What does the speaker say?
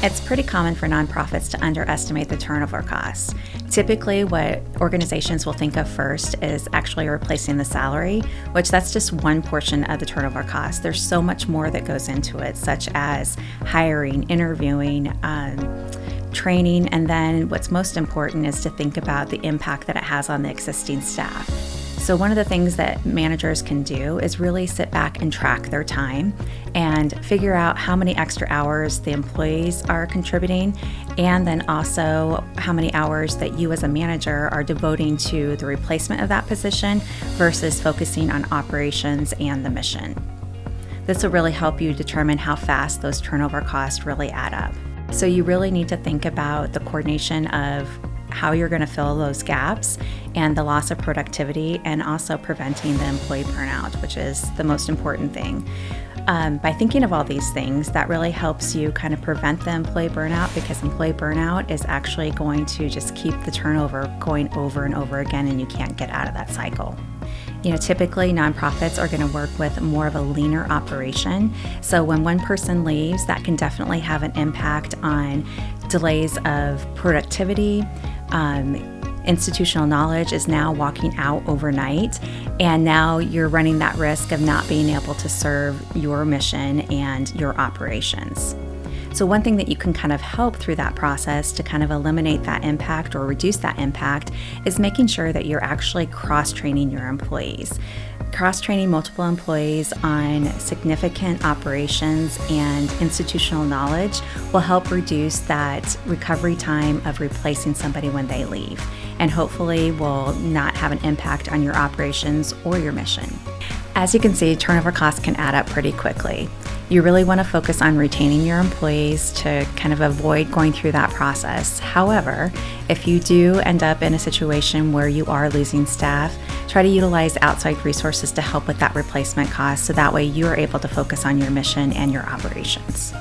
It's pretty common for nonprofits to underestimate the turnover costs. Typically, what organizations will think of first is actually replacing the salary, which that's just one portion of the turnover cost. There's so much more that goes into it, such as hiring, interviewing, training, and then what's most important is to think about the impact that it has on the existing staff. So one of the things that managers can do is really sit back and track their time and figure out how many extra hours the employees are contributing, and then also how many hours that you as a manager are devoting to the replacement of that position versus focusing on operations and the mission. This will really help you determine how fast those turnover costs really add up. So you really need to think about the coordination of how you're going to fill those gaps and the loss of productivity, and also preventing the employee burnout, which is the most important thing. By thinking of all these things, that really helps you kind of prevent the employee burnout, because employee burnout is actually going to just keep the turnover going over and over again, and you can't get out of that cycle. Typically nonprofits are going to work with more of a leaner operation. So when one person leaves, that can definitely have an impact on delays of productivity. Institutional knowledge is now walking out overnight, and now you're running that risk of not being able to serve your mission and your operations. So one thing that you can kind of help through that process to kind of eliminate that impact or reduce that impact is making sure that you're actually cross-training your employees. Cross-training multiple employees on significant operations and institutional knowledge will help reduce that recovery time of replacing somebody when they leave, and hopefully will not have an impact on your operations or your mission. As you can see, turnover costs can add up pretty quickly. You really want to focus on retaining your employees to kind of avoid going through that process. However, if you do end up in a situation where you are losing staff, try to utilize outside resources to help with that replacement cost, so that way you are able to focus on your mission and your operations.